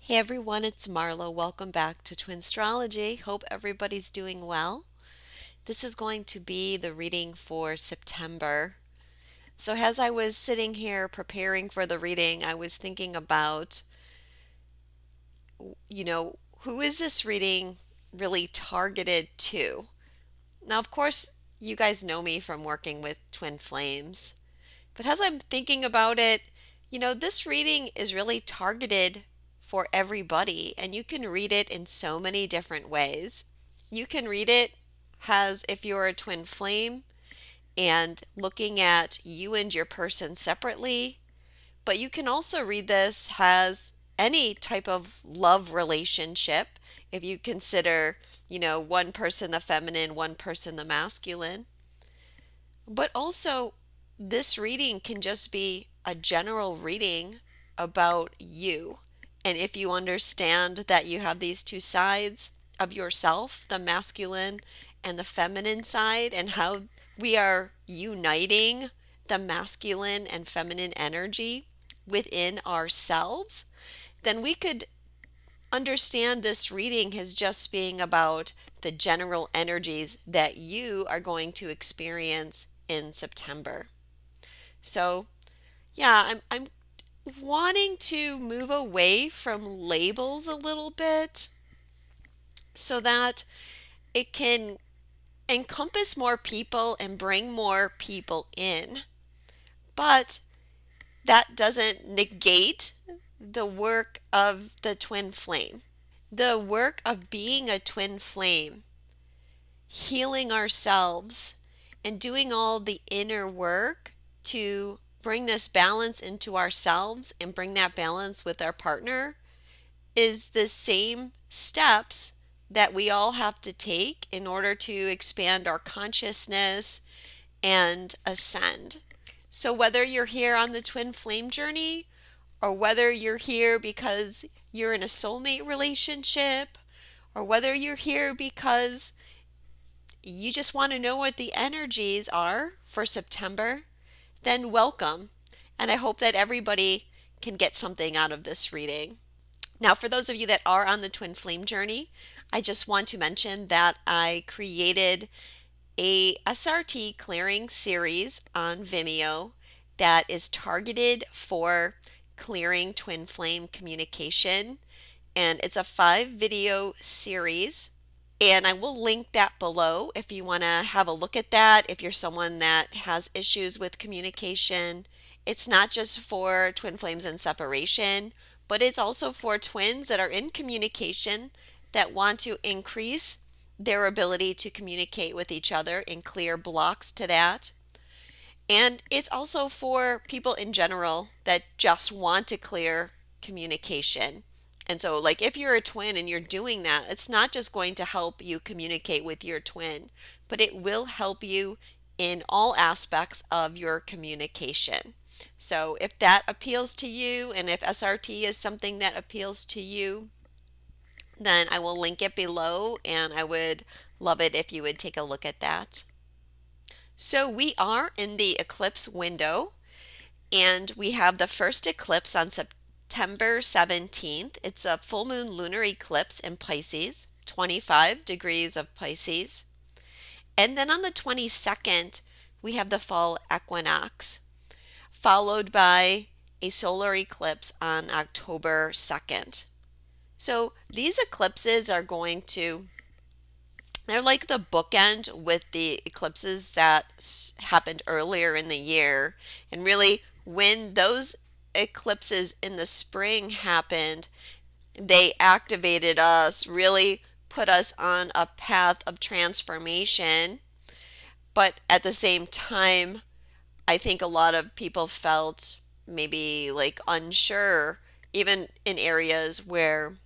Hey everyone, it's Marla. Welcome back to Twinstrology. Hope everybody's doing well. This is going to be the reading for September. So, as I was sitting here preparing for the reading, I was thinking about, who is this reading really targeted to? Now, of course, you guys know me from working with twin flames, but as I'm thinking about it, this reading is really targeted for everybody, and you can read it in so many different ways. You can read it as if you're a twin flame and looking at you and your person separately, but you can also read this as any type of love relationship if you consider, one person the feminine, one person the masculine. But also, this reading can just be a general reading about you. And if you understand that you have these two sides of yourself, the masculine and the feminine side, and how we are uniting the masculine and feminine energy within ourselves, then we could understand this reading as just being about the general energies that you are going to experience in September. So, yeah, I'm wanting to move away from labels a little bit so that it can encompass more people and bring more people in. But that doesn't negate the work of the twin flame. The work of being a twin flame, healing ourselves, and doing all the inner work to bring this balance into ourselves and bring that balance with our partner is the same steps that we all have to take in order to expand our consciousness and ascend. So, whether you're here on the twin flame journey or whether you're here because you're in a soulmate relationship, or whether you're here because you just want to know what the energies are for September, then welcome. And I hope that everybody can get something out of this reading. Now, for those of you that are on the twin flame journey, I just want to mention that I created a SRT clearing series on Vimeo that is targeted for clearing twin flame communication. And it's a 5 video series. And I will link that below if you want to have a look at that. If you're someone that has issues with communication, it's not just for twin flames in separation, but it's also for twins that are in communication that want to increase their ability to communicate with each other and clear blocks to that. And it's also for people in general that just want to clear communication. And so, like, if you're a twin and you're doing that, it's not just going to help you communicate with your twin, but it will help you in all aspects of your communication. So, if that appeals to you and if SRT is something that appeals to you, then I will link it below and I would love it if you would take a look at that. So, we are in the eclipse window and we have the first eclipse on September 17th. It's a full moon lunar eclipse in Pisces, 25 degrees of Pisces. And then on the 22nd, we have the fall equinox, followed by a solar eclipse on October 2nd. So these eclipses are they're like the bookend with the eclipses that happened earlier in the year. And really, when those eclipses in the spring happened, they activated us, really put us on a path of transformation. But at the same time, I think a lot of people felt maybe like unsure, even in areas where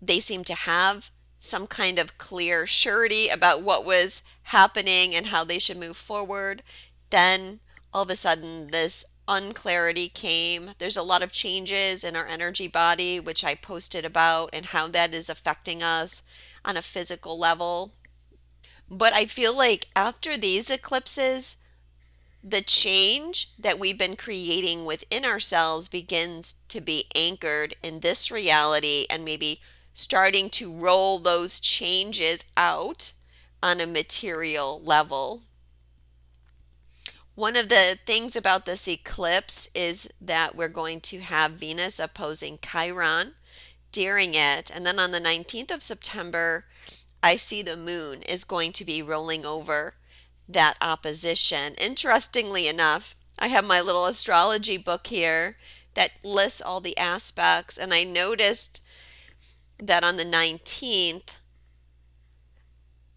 they seemed to have some kind of clear surety about what was happening and how they should move forward. Then all of a sudden, this unclarity came. There's a lot of changes in our energy body, which I posted about, and how that is affecting us on a physical level. But I feel like after these eclipses, the change that we've been creating within ourselves begins to be anchored in this reality and maybe starting to roll those changes out on a material level. One of the things about this eclipse is that we're going to have Venus opposing Chiron during it. And then on the 19th of September, I see the moon is going to be rolling over that opposition. Interestingly enough, I have my little astrology book here that lists all the aspects, and I noticed that on the 19th,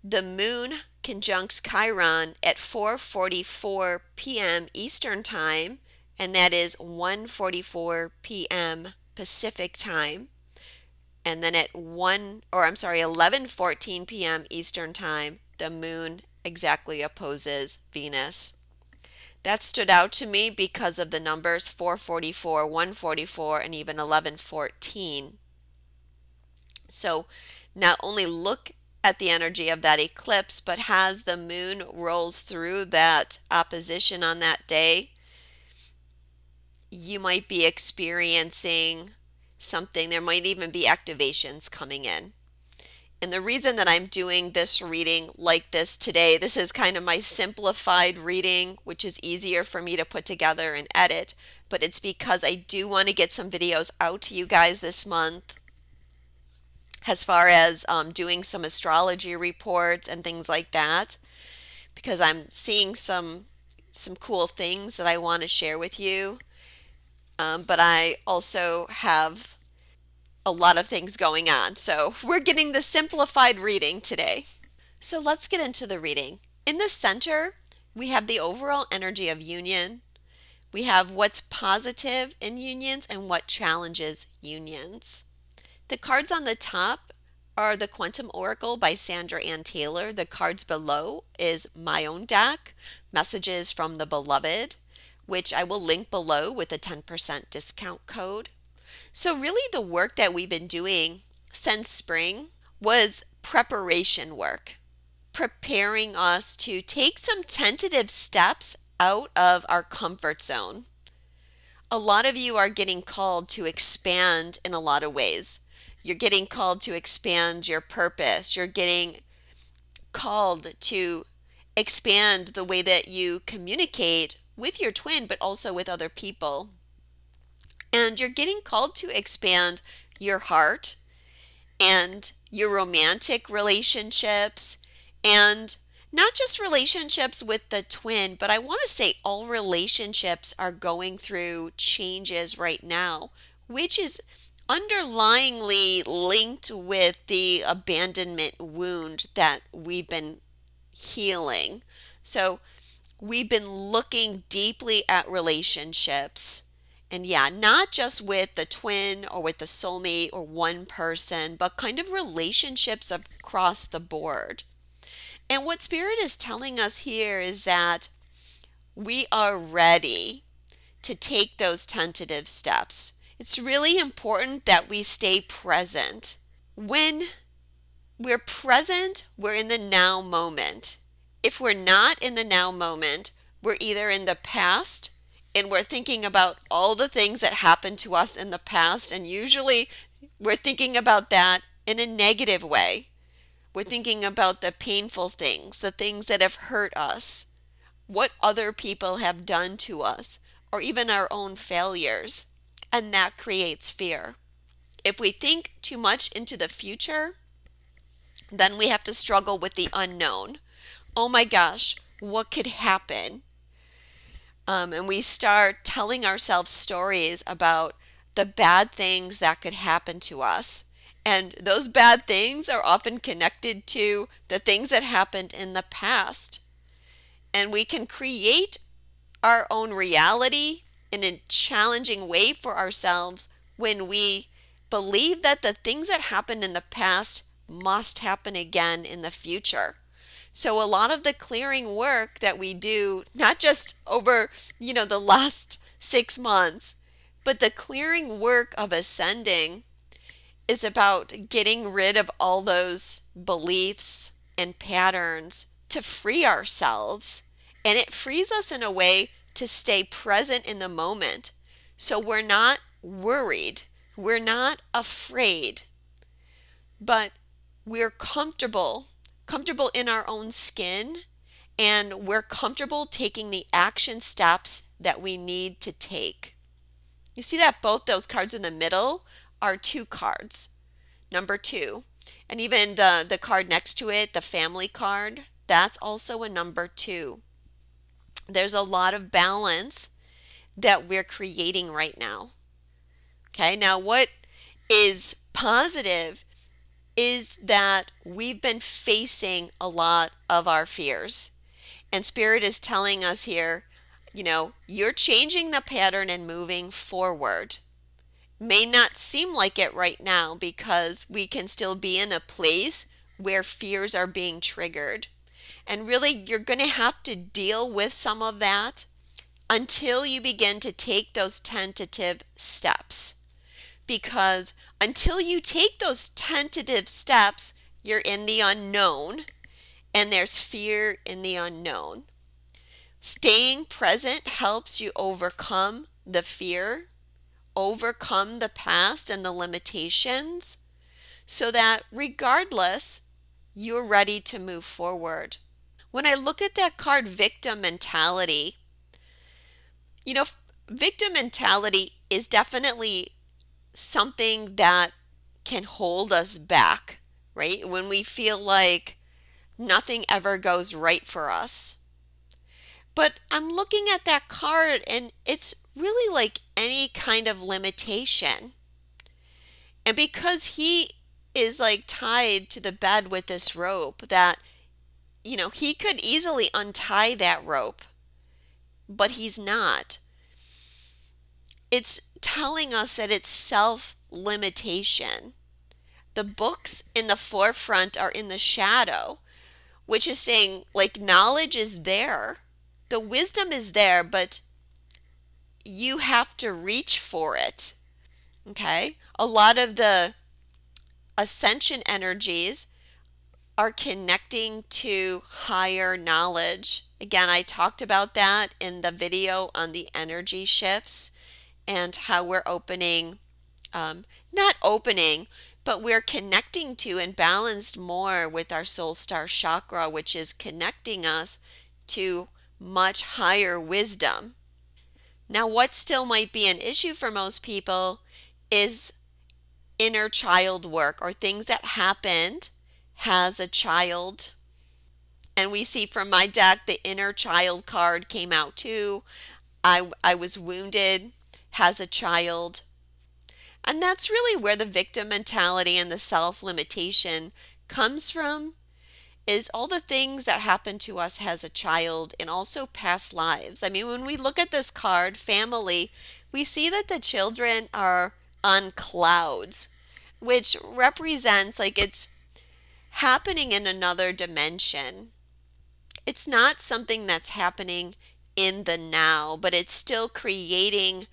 the moon conjuncts Chiron at 4:44 p.m. Eastern Time, and that is 1:44 p.m. Pacific Time. And then at 11:14 p.m. Eastern Time, the moon exactly opposes Venus. That stood out to me because of the numbers 4:44, 1:44, and even 11:14. So not only look at the energy of that eclipse, but as the moon rolls through that opposition on that day, you might be experiencing something. There might even be activations coming in. And the reason that I'm doing this reading like this today, this is kind of my simplified reading, which is easier for me to put together and edit, but it's because I do want to get some videos out to you guys this month as far as doing some astrology reports and things like that, because I'm seeing some cool things that I want to share with you. But I also have a lot of things going on. So we're getting the simplified reading today. So let's get into the reading. In the center, we have the overall energy of union. We have what's positive in unions and what challenges unions. The cards on the top are the Quantum Oracle by Sandra Ann Taylor. The cards below is my own deck, Messages from the Beloved, which I will link below with a 10% discount code. So really the work that we've been doing since spring was preparation work, preparing us to take some tentative steps out of our comfort zone. A lot of you are getting called to expand in a lot of ways. You're getting called to expand your purpose. You're getting called to expand the way that you communicate with your twin, but also with other people. And you're getting called to expand your heart and your romantic relationships, and not just relationships with the twin, but I want to say all relationships are going through changes right now, which is underlyingly linked with the abandonment wound that we've been healing. So we've been looking deeply at relationships. And yeah, not just with the twin or with the soulmate or one person, but kind of relationships across the board. And what Spirit is telling us here is that we are ready to take those tentative steps. It's really important that we stay present. When we're present, we're in the now moment. If we're not in the now moment, we're either in the past and we're thinking about all the things that happened to us in the past, and usually we're thinking about that in a negative way. We're thinking about the painful things, the things that have hurt us, what other people have done to us, or even our own failures, and that creates fear. If we think too much into the future, then we have to struggle with the unknown. Oh my gosh, what could happen? And we start telling ourselves stories about the bad things that could happen to us. And those bad things are often connected to the things that happened in the past. And we can create our own reality in a challenging way for ourselves when we believe that the things that happened in the past must happen again in the future. So a lot of the clearing work that we do, not just over, the last 6 months, but the clearing work of ascending is about getting rid of all those beliefs and patterns to free ourselves And it frees us in a way to stay present in the moment. So we're not worried, we're not afraid, but we're comfortable in our own skin, and we're comfortable taking the action steps that we need to take. You see that both those cards in the middle are two cards, number two. And even the card next to it, the family card, that's also a number two. There's a lot of balance that we're creating right now. Okay, now what is positive is that we've been facing a lot of our fears. And Spirit is telling us here, you're changing the pattern and moving forward. May not seem like it right now because we can still be in a place where fears are being triggered. And really, you're going to have to deal with some of that until you begin to take those tentative steps. Because until you take those tentative steps, you're in the unknown, and there's fear in the unknown. Staying present helps you overcome the fear, overcome the past and the limitations, so that regardless, you're ready to move forward. When I look at that card, victim mentality, you know, victim mentality is definitely something that can hold us back, right? When we feel like nothing ever goes right for us. But I'm looking at that card and it's really like any kind of limitation. And because he is like tied to the bed with this rope that, he could easily untie that rope, but he's not. It's telling us that it's self-limitation. The books in the forefront are in the shadow, which is saying like knowledge is there. The wisdom is there, but you have to reach for it. Okay? A lot of the ascension energies are connecting to higher knowledge. Again, I talked about that in the video on the energy shifts and how we're opening, not opening, but we're connecting to and balanced more with our soul star chakra, which is connecting us to much higher wisdom. Now, what still might be an issue for most people is inner child work or things that happened as a child. And we see from my deck, the inner child card came out too. I was wounded as a child. And that's really where the victim mentality and the self-limitation comes from, is all the things that happened to us as a child and also past lives. I mean, when we look at this card, family, we see that the children are on clouds, which represents like it's happening in another dimension. It's not something that's happening in the now, but it's still creating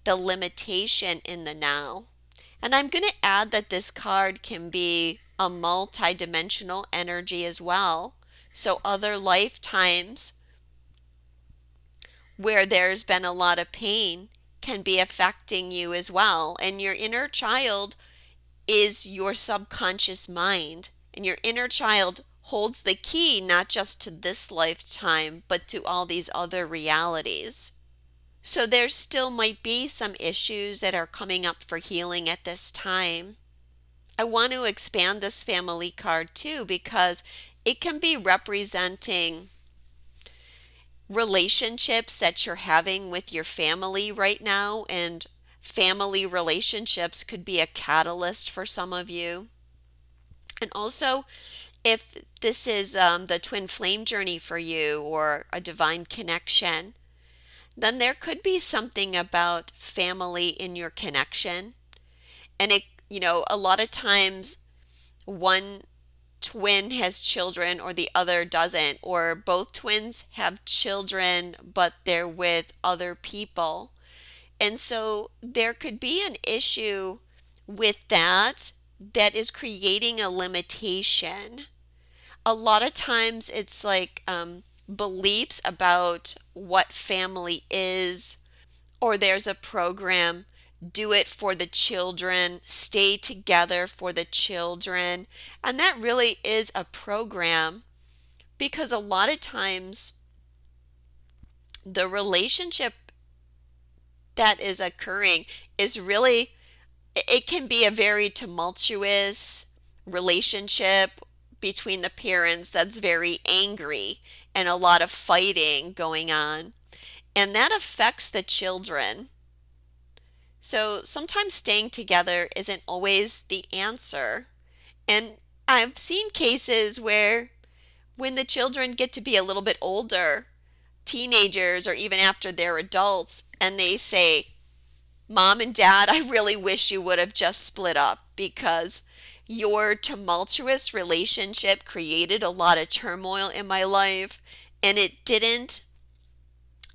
the limitation in the now. And I'm going to add that this card can be a multi-dimensional energy as well. So other lifetimes where there's been a lot of pain can be affecting you as well. And your inner child is your subconscious mind. And your inner child holds the key not just to this lifetime, but to all these other realities. So there still might be some issues that are coming up for healing at this time. I want to expand this family card too because it can be representing relationships that you're having with your family right now, and family relationships could be a catalyst for some of you. And also, if this is the twin flame journey for you or a divine connection, then there could be something about family in your connection. And a lot of times one twin has children or the other doesn't, or both twins have children but they're with other people. And so there could be an issue with that is creating a limitation. A lot of times it's like beliefs about what family is, or there's a program, do it for the children, stay together for the children. And that really is a program because a lot of times the relationship that is occurring is really, it can be a very tumultuous relationship between the parents that's very angry and a lot of fighting going on. And that affects the children. So sometimes staying together isn't always the answer. And I've seen cases where when the children get to be a little bit older, teenagers or even after they're adults, and they say, Mom and Dad, I really wish you would have just split up because your tumultuous relationship created a lot of turmoil in my life and it didn't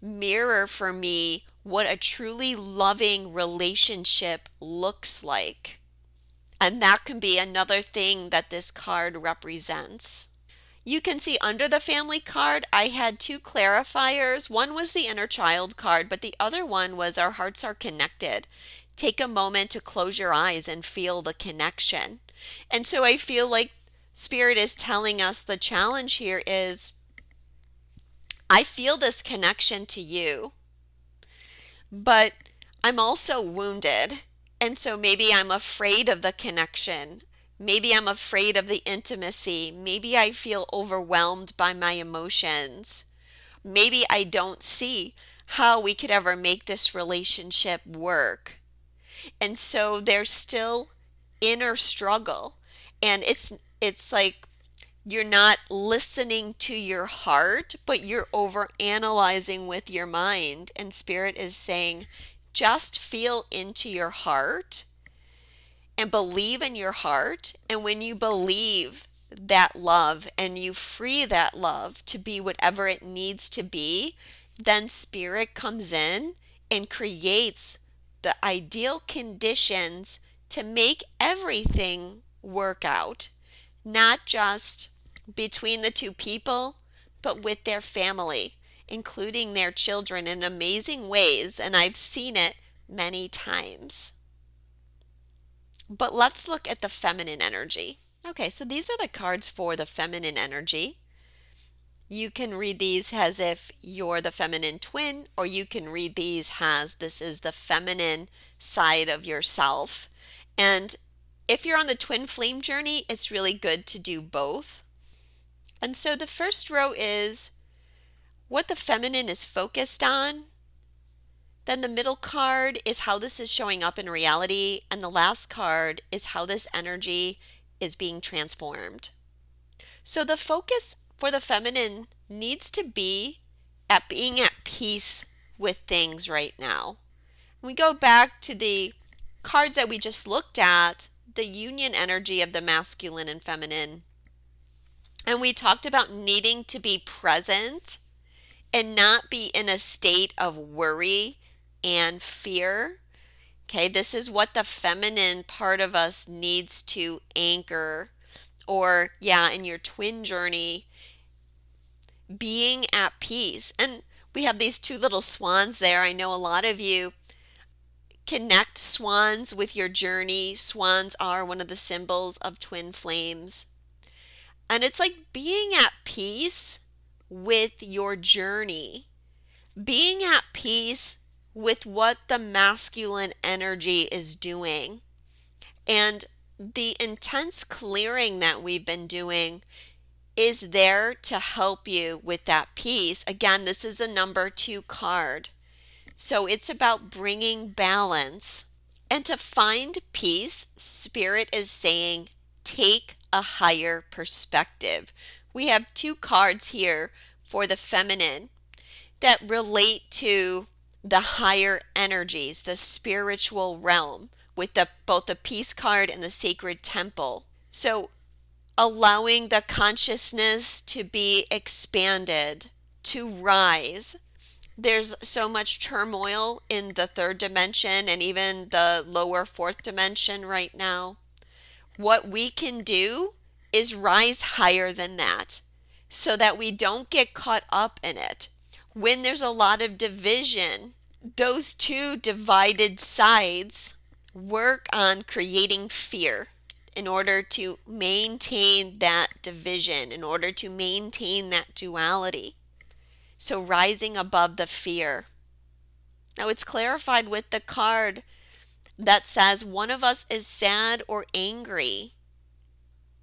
mirror for me what a truly loving relationship looks like. And that can be another thing that this card represents. You can see under the family card, I had two clarifiers. One was the inner child card, but the other one was our hearts are connected. Take a moment to close your eyes and feel the connection. And so I feel like Spirit is telling us the challenge here is I feel this connection to you, but I'm also wounded. And so maybe I'm afraid of the connection. Maybe I'm afraid of the intimacy. Maybe I feel overwhelmed by my emotions. Maybe I don't see how we could ever make this relationship work. And so there's still inner struggle. And it's like you're not listening to your heart, but you're over analyzing with your mind. And Spirit is saying, just feel into your heart and believe in your heart. And when you believe that love and you free that love to be whatever it needs to be, then Spirit comes in and creates the ideal conditions to make everything work out, not just between the two people, but with their family, including their children in amazing ways. And I've seen it many times. But let's look at the feminine energy. Okay, so these are the cards for the feminine energy. You can read these as if you're the feminine twin, or you can read these as this is the feminine side of yourself. And if you're on the twin flame journey, it's really good to do both. And so the first row is what the feminine is focused on. Then the middle card is how this is showing up in reality. And the last card is how this energy is being transformed. So the focus for the feminine needs to be at being at peace with things right now. We go back to the cards that we just looked at, the union energy of the masculine and feminine. And we talked about needing to be present and not be in a state of worry and fear. Okay, this is what the feminine part of us needs to anchor. Or, yeah, in your twin journey, being at peace. And we have these two little swans there. I know a lot of you connect swans with your journey. Swans are one of the symbols of twin flames. And it's like being at peace with your journey, being at peace with what the masculine energy is doing. And the intense clearing that we've been doing is there to help you with that peace. Again, this is a number 2 card. So it's about bringing balance. And to find peace, Spirit is saying, take a higher perspective. We have 2 cards here for the feminine that relate to the higher energies, the spiritual realm, with both the peace card and the sacred temple. So allowing the consciousness to be expanded, to rise. There's so much turmoil in the 3rd dimension and even the lower 4th dimension right now. What we can do is rise higher than that. so that we don't get caught up in it. When there's a lot of division, those two divided sides work on creating fear in order to maintain that division, in order to maintain that duality. So rising above the fear. Now it's clarified with the card that says one of us is sad or angry,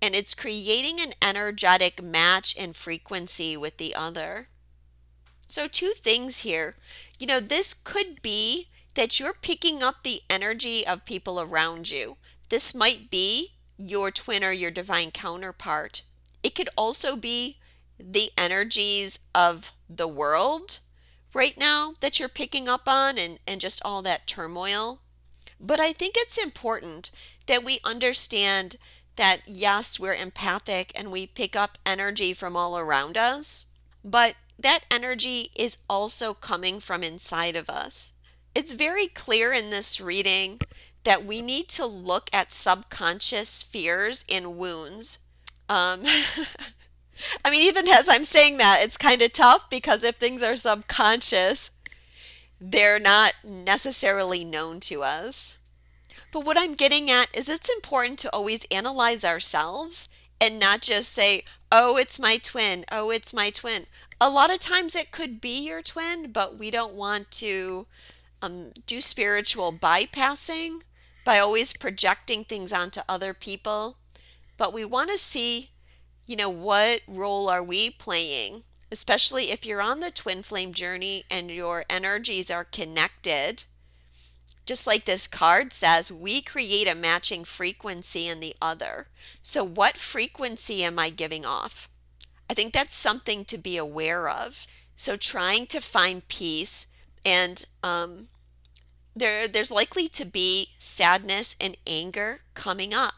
and it's creating an energetic match in frequency with the other. So two things here. This could be that you're picking up the energy of people around you. This might be your twin or your divine counterpart. It could also be the energies of the world right now that you're picking up on, and just all that turmoil. But I think it's important that we understand that yes, we're empathic and we pick up energy from all around us, but that energy is also coming from inside of us. It's very clear in this reading that we need to look at subconscious fears and wounds. I mean, even as I'm saying that, it's kind of tough because if things are subconscious, they're not necessarily known to us. But what I'm getting at is it's important to always analyze ourselves and not just say, oh, it's my twin. Oh, it's my twin. A lot of times it could be your twin, but we don't want to do spiritual bypassing by always projecting things onto other people. But we want to see, what role are we playing? Especially if you're on the twin flame journey and your energies are connected. Just like this card says, we create a matching frequency in the other. So what frequency am I giving off? I think that's something to be aware of. So trying to find peace, and there's likely to be sadness and anger coming up.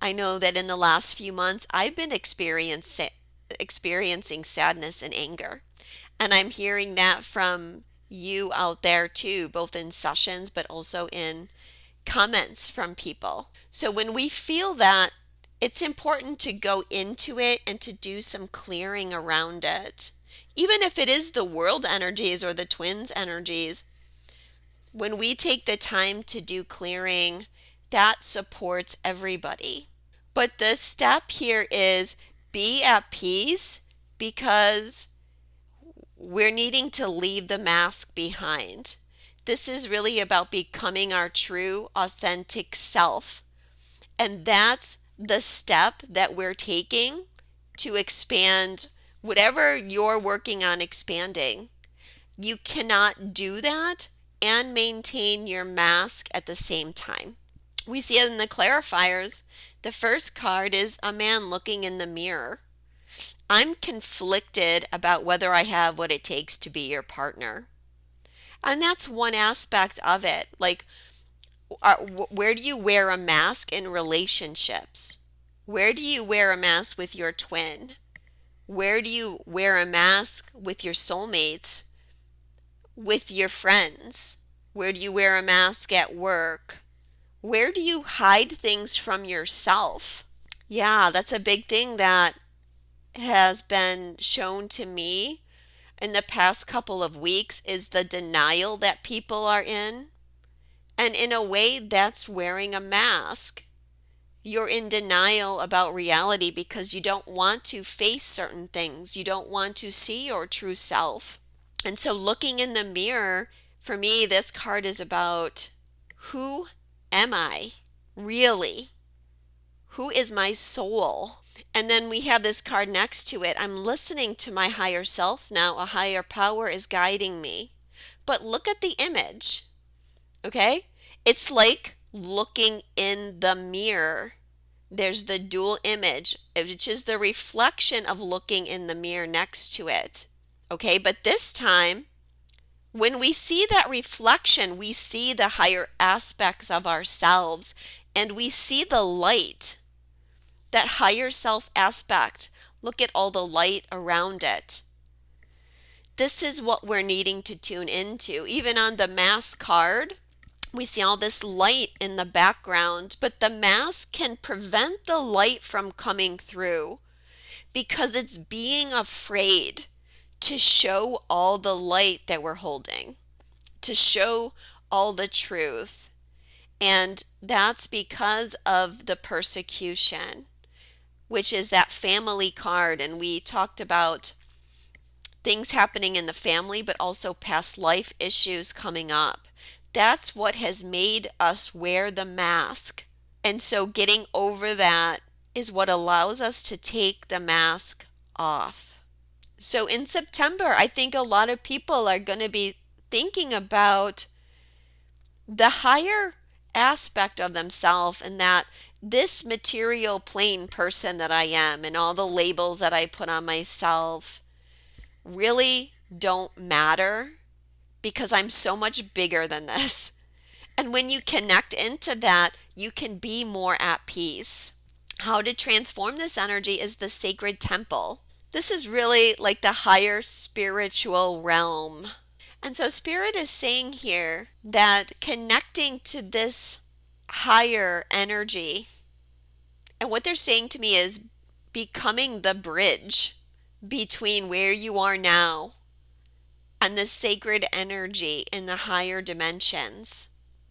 I know that in the last few months I've been experiencing sadness and anger. And I'm hearing that from you out there too, both in sessions but also in comments from people. So when we feel that, it's important to go into it and to do some clearing around it. Even if it is the world energies or the twins energies, when we take the time to do clearing, that supports everybody. But the step here is be at peace, because we're needing to leave the mask behind. This is really about becoming our true, authentic self. And that's the step that we're taking to expand whatever you're working on expanding. You cannot do that and maintain your mask at the same time. We see it in the clarifiers. The first card is a man looking in the mirror. I'm conflicted about whether I have what it takes to be your partner. And that's one aspect of it. Like, where do you wear a mask in relationships? Where do you wear a mask with your twin? Where do you wear a mask with your soulmates? With your friends? Where do you wear a mask at work? Where do you hide things from yourself? Yeah, that's a big thing that has been shown to me in the past couple of weeks, is the denial that people are in. And in a way, that's wearing a mask. You're in denial about reality because you don't want to face certain things. You don't want to see your true self. And so looking in the mirror, for me, this card is about, who am I really? Who is my soul? And then we have this card next to it. I'm listening to my higher self now. A higher power is guiding me. But look at the image. Okay? It's like looking in the mirror. There's the dual image, which is the reflection of looking in the mirror next to it. Okay? But this time, when we see that reflection, we see the higher aspects of ourselves, and we see the light. That higher self aspect. Look at all the light around it. This is what we're needing to tune into. Even on the mask card, we see all this light in the background, but the mask can prevent the light from coming through, because it's being afraid to show all the light that we're holding, to show all the truth. And that's because of the persecution, which is that family card. And we talked about things happening in the family, but also past life issues coming up. That's what has made us wear the mask. And so getting over that is what allows us to take the mask off. So in September, I think a lot of people are going to be thinking about the higher aspect of themselves, and that this material plane person that I am and all the labels that I put on myself really don't matter because I'm so much bigger than this. And when you connect into that, you can be more at peace. How to transform this energy is the sacred temple. This is really like the higher spiritual realm. And so Spirit is saying here that connecting to this higher energy, and what they're saying to me is becoming the bridge between where you are now and the sacred energy in the higher dimensions.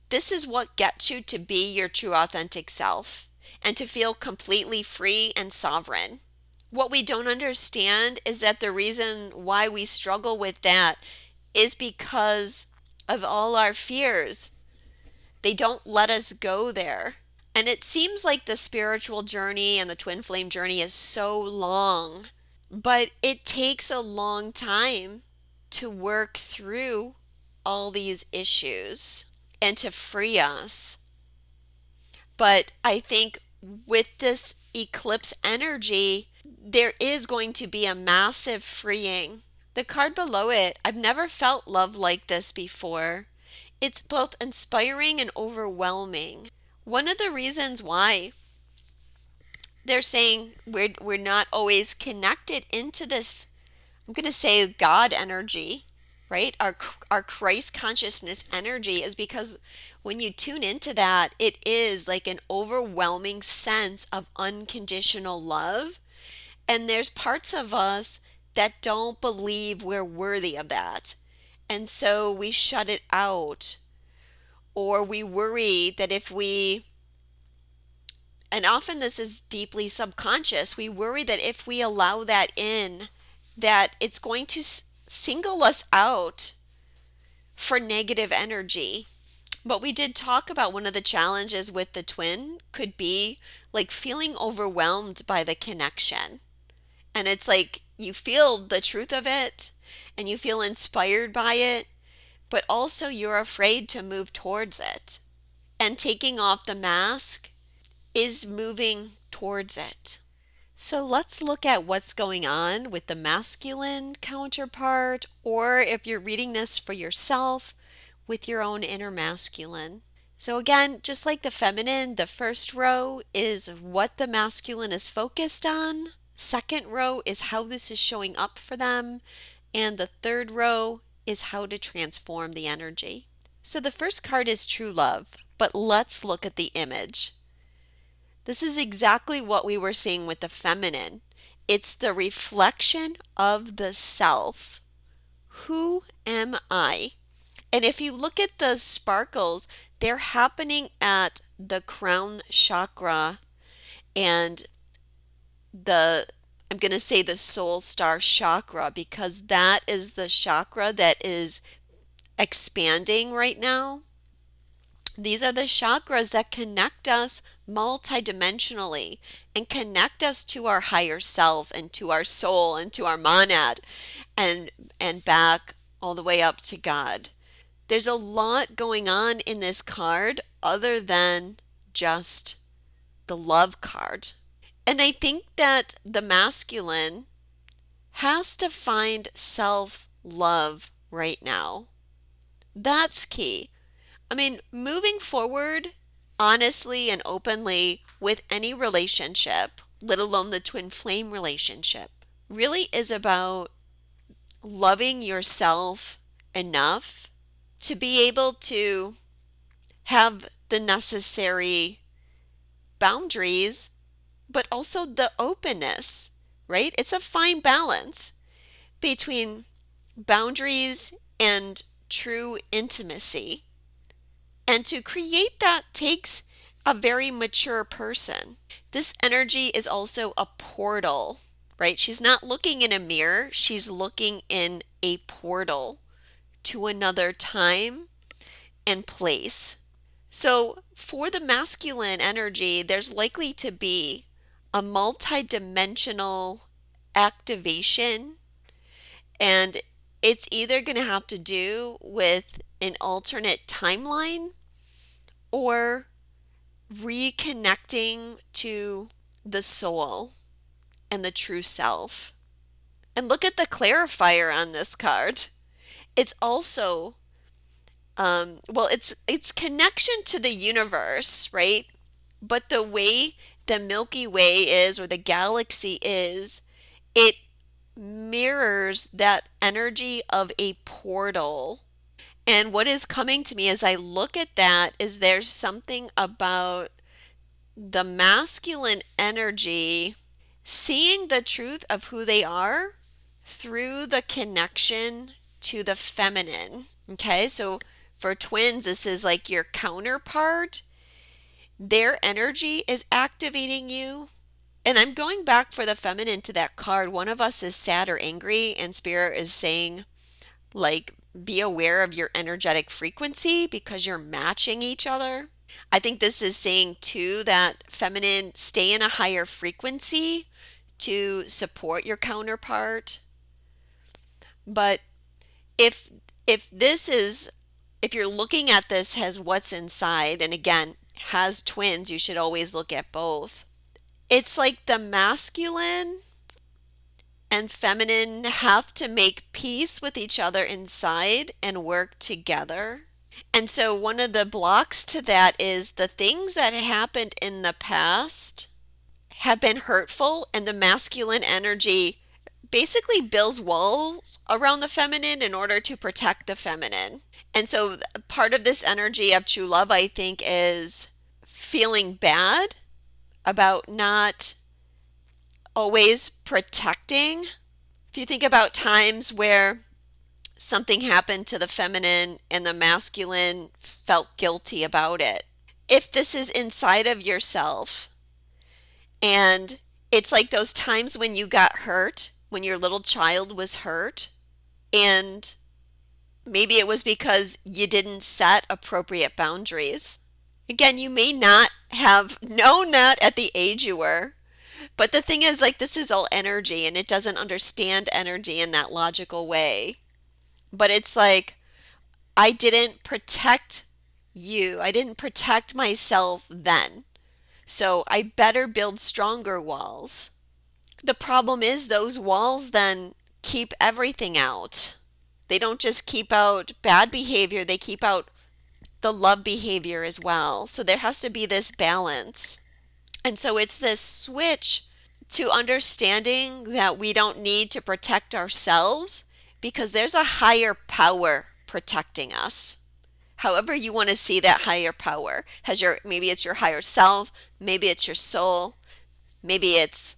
This is what gets you to be your true authentic self and to feel completely free and sovereign. What we don't understand is that the reason why we struggle with that is because of all our fears. They don't let us go there. And it seems like the spiritual journey and the twin flame journey is so long, but it takes a long time to work through all these issues and to free us. But I think with this eclipse energy, there is going to be a massive freeing. The card below it, I've never felt love like this before. It's both inspiring and overwhelming. One of the reasons why they're saying we're not always connected into this, I'm going to say God energy, right? Our Christ consciousness energy is because when you tune into that, it is like an overwhelming sense of unconditional love. And there's parts of us that don't believe we're worthy of that. And so we shut it out, or we worry that if we, and often this is deeply subconscious, we worry that if we allow that in, that it's going to single us out for negative energy. But we did talk about one of the challenges with the twin could be like feeling overwhelmed by the connection. And it's like you feel the truth of it and you feel inspired by it, but also you're afraid to move towards it. And taking off the mask is moving towards it. So let's look at what's going on with the masculine counterpart, or if you're reading this for yourself, with your own inner masculine. So again, just like the feminine, the first row is what the masculine is focused on. Second row is how this is showing up for them. And the third row is how to transform the energy. So the first card is true love, but let's look at the image. This is exactly what we were seeing with the feminine. It's the reflection of the self. Who am I? And if you look at the sparkles, they're happening at the crown chakra and I'm going to say the soul star chakra, because that is the chakra that is expanding right now. These are the chakras that connect us multidimensionally and connect us to our higher self and to our soul and to our monad and back all the way up to God. There's a lot going on in this card other than just the love card. And I think that the masculine has to find self-love right now. That's key. I mean, moving forward, honestly and openly with any relationship, let alone the twin flame relationship, really is about loving yourself enough to be able to have the necessary boundaries, but also the openness right? It's a fine balance between boundaries and true intimacy. And to create that takes a very mature person. This energy is also a portal, right? She's not looking in a mirror, she's looking in a portal to another time and place. So, for the masculine energy, there's likely to be a multi-dimensional activation, and it's either going to have to do with an alternate timeline or reconnecting to the soul and the true self. And look at the clarifier on this card. It's also it's connection to the universe, right? But the way the Milky Way is, or the galaxy is, it mirrors that energy of a portal. And what is coming to me as I look at that is there's something about the masculine energy seeing the truth of who they are through the connection to the feminine. Okay, so for twins, this is like your counterpart. Their energy is activating you. And I'm going back for the feminine to that card. One of us is sad or angry, and Spirit is saying, like, be aware of your energetic frequency because you're matching each other. I think this is saying too that feminine, stay in a higher frequency to support your counterpart. But if this is, if you're looking at this as what's inside, and again, has twins, you should always look at both. It's like the masculine and feminine have to make peace with each other inside and work together. And so one of the blocks to that is the things that happened in the past have been hurtful, and the masculine energy basically builds walls around the feminine in order to protect the feminine. And so part of this energy of true love, I think, is feeling bad about not always protecting. If you think about times where something happened to the feminine and the masculine felt guilty about it. If this is inside of yourself, and it's like those times when you got hurt, when your little child was hurt, and maybe it was because you didn't set appropriate boundaries. Again, you may not have known that at the age you were, but the thing is, like, this is all energy and it doesn't understand energy in that logical way. But it's like, I didn't protect you. I didn't protect myself then. So I better build stronger walls. The problem is those walls then keep everything out. They don't just keep out bad behavior, they keep out the love behavior as well. So there has to be this balance. And so it's this switch to understanding that we don't need to protect ourselves because there's a higher power protecting us. However you want to see that higher power. Maybe it's your higher self, maybe it's your soul, maybe it's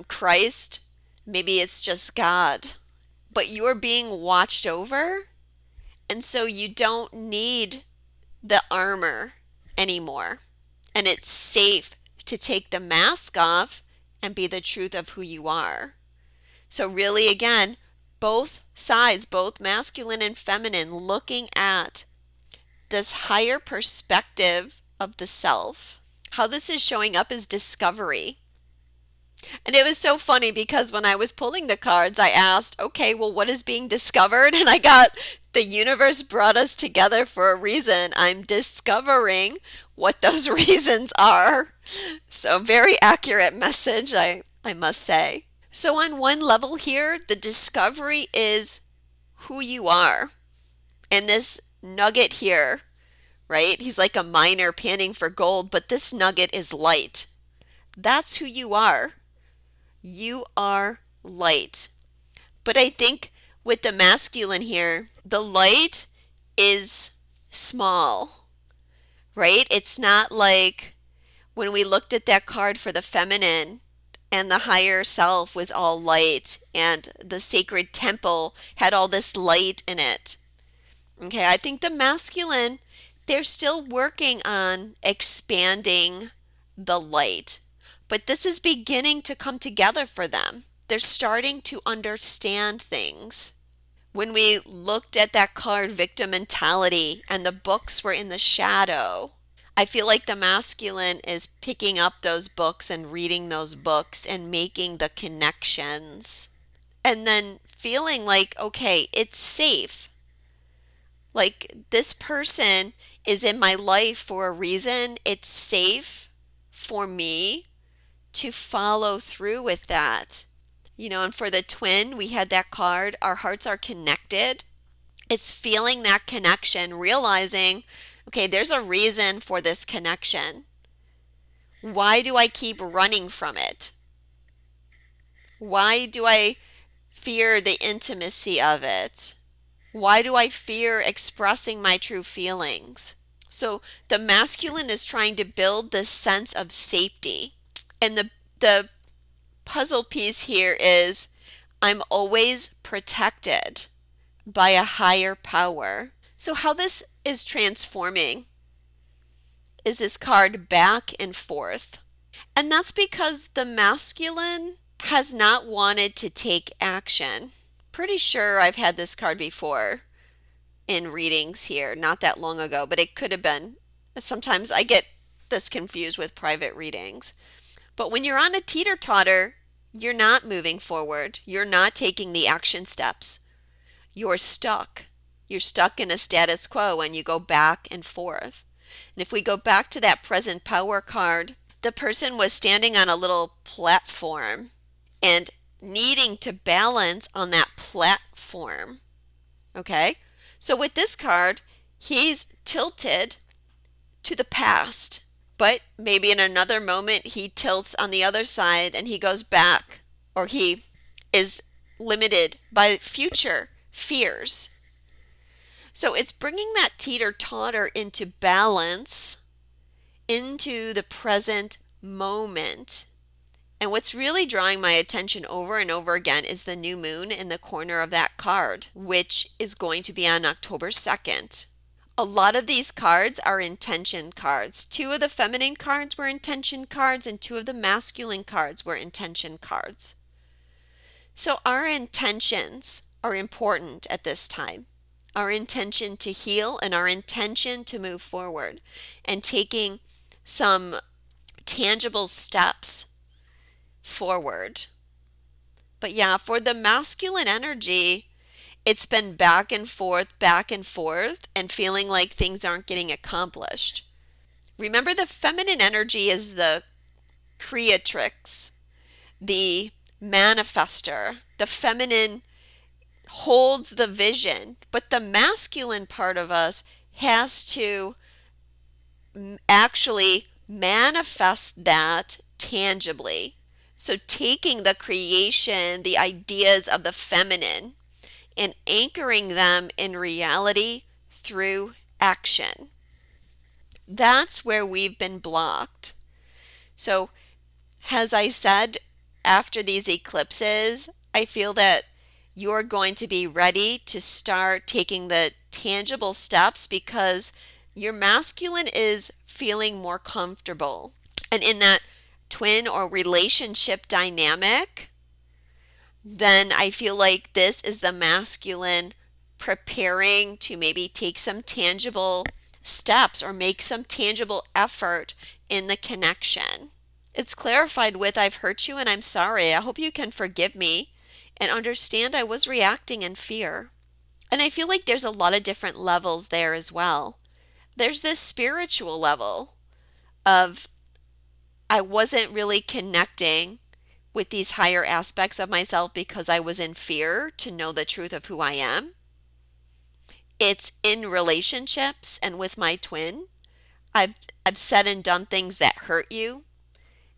Christ, maybe it's just God. But you're being watched over, and so you don't need the armor anymore. And it's safe to take the mask off and be the truth of who you are. So really, again, both sides, both masculine and feminine, looking at this higher perspective of the self. How this is showing up is discovery. And it was so funny because when I was pulling the cards, I asked, okay, well, what is being discovered? And I got, the universe brought us together for a reason. I'm discovering what those reasons are. So very accurate message, I must say. So on one level here, the discovery is who you are. And this nugget here, right? He's like a miner panning for gold, but this nugget is light. That's who you are. You are light. But I think with the masculine here, the light is small, right? It's not like when we looked at that card for the feminine, and the higher self was all light, and the sacred temple had all this light in it. Okay, I think the masculine, they're still working on expanding the light, but this is beginning to come together for them. They're starting to understand things. When we looked at that card, victim mentality, and the books were in the shadow, I feel like the masculine is picking up those books and reading those books and making the connections. And then feeling like, okay, it's safe. Like this person is in my life for a reason. It's safe for me to follow through with that. And for the twin, we had that card. Our hearts are connected. It's feeling that connection, realizing, okay, there's a reason for this connection. Why do I keep running from it? Why do I fear the intimacy of it? Why do I fear expressing my true feelings? So the masculine is trying to build this sense of safety. And the puzzle piece here is I'm always protected by a higher power. So how this is transforming is this card back and forth. And that's because the masculine has not wanted to take action. Pretty sure I've had this card before in readings here, not that long ago, but it could have been. Sometimes I get this confused with private readings. But when you're on a teeter-totter, you're not moving forward. You're not taking the action steps. You're stuck. You're stuck in a status quo and you go back and forth. And if we go back to that present power card, the person was standing on a little platform and needing to balance on that platform. Okay? So with this card, he's tilted to the past, but maybe in another moment he tilts on the other side and he goes back, or he is limited by future fears. So it's bringing that teeter-totter into balance, into the present moment. And what's really drawing my attention over and over again is the new moon in the corner of that card, which is going to be on October 2nd. A lot of these cards are intention cards. 2 of the feminine cards were intention cards and 2 of the masculine cards were intention cards. So our intentions are important at this time. Our intention to heal and our intention to move forward and taking some tangible steps forward. But yeah, for the masculine energy, it's been back and forth, and feeling like things aren't getting accomplished. Remember, the feminine energy is the creatrix, the manifester. The feminine holds the vision, but the masculine part of us has to actually manifest that tangibly. So taking the creation, the ideas of the feminine, and anchoring them in reality through action. That's where we've been blocked. So, as I said, after these eclipses, I feel that you're going to be ready to start taking the tangible steps because your masculine is feeling more comfortable. And in that twin or relationship dynamic, then I feel like this is the masculine preparing to maybe take some tangible steps or make some tangible effort in the connection. It's clarified with I've hurt you and I'm sorry. I hope you can forgive me and understand I was reacting in fear. And I feel like there's a lot of different levels there as well. There's this spiritual level of I wasn't really connecting with these higher aspects of myself because I was in fear to know the truth of who I am. It's in relationships and with my twin. I've said and done things that hurt you,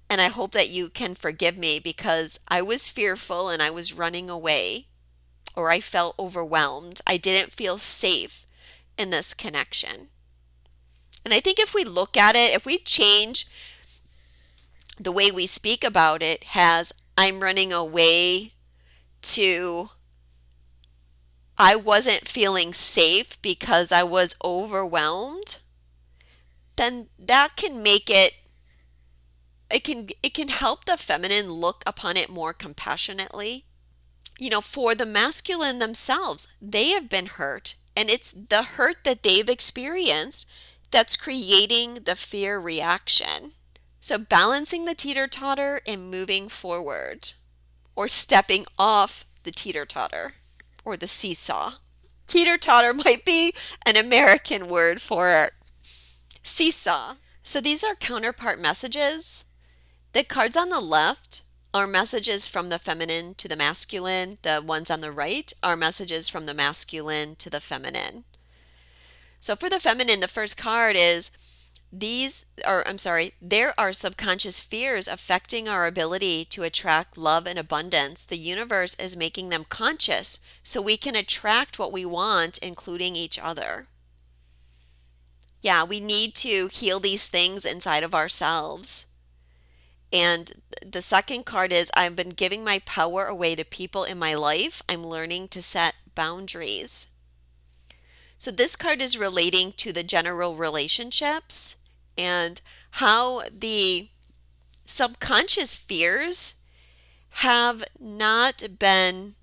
and I hope that you can forgive me because I was fearful and I was running away, or I felt overwhelmed. I didn't feel safe in this connection. And I think if we look at it, if we change the way we speak about it has I'm running away to I wasn't feeling safe because I was overwhelmed, then that can make it can help the feminine look upon it more compassionately. For the masculine themselves, they have been hurt, and it's the hurt that they've experienced that's creating the fear reaction. So balancing the teeter-totter and moving forward, or stepping off the teeter-totter or the seesaw. Teeter-totter might be an American word for it. Seesaw. So these are counterpart messages. The cards on the left are messages from the feminine to the masculine. The ones on the right are messages from the masculine to the feminine. So for the feminine, the first card is there are subconscious fears affecting our ability to attract love and abundance. The universe is making them conscious so we can attract what we want, including each other. Yeah, we need to heal these things inside of ourselves. And the second card is I've been giving my power away to people in my life. I'm learning to set boundaries. So this card is relating to the general relationships and how the subconscious fears have not been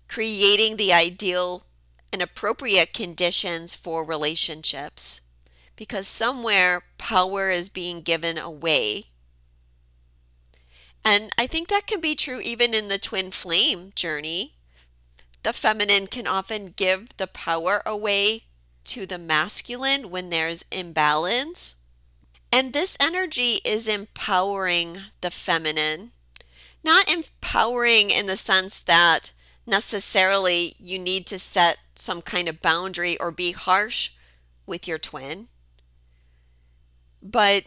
creating the ideal and appropriate conditions for relationships, because somewhere power is being given away. And I think that can be true even in the twin flame journey. The feminine can often give the power away to the masculine when there's imbalance. And this energy is empowering the feminine. Not empowering in the sense that necessarily you need to set some kind of boundary or be harsh with your twin, but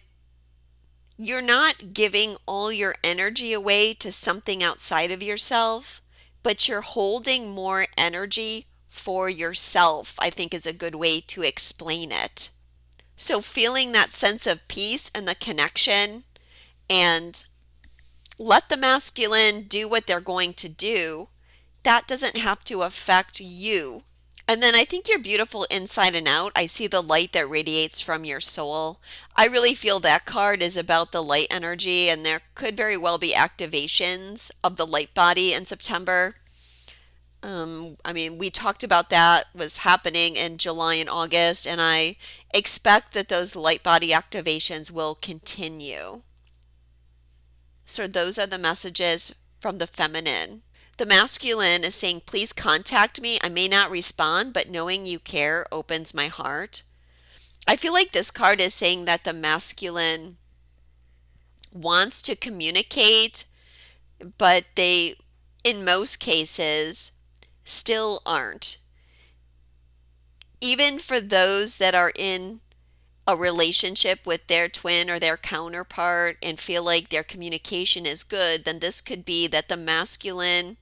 you're not giving all your energy away to something outside of yourself, but you're holding more energy for yourself, I think is a good way to explain it. So feeling that sense of peace and the connection, and let the masculine do what they're going to do, that doesn't have to affect you. And then I think you're beautiful inside and out. I see the light that radiates from your soul. I really feel that card is about the light energy, and there could very well be activations of the light body in September. We talked about that was happening in July and August, and I expect that those light body activations will continue. So those are the messages from the feminine. The masculine is saying, please contact me. I may not respond, but knowing you care opens my heart. I feel like this card is saying that the masculine wants to communicate, but they, in most cases, still aren't. Even for those that are in a relationship with their twin or their counterpart and feel like their communication is good, then this could be that the masculine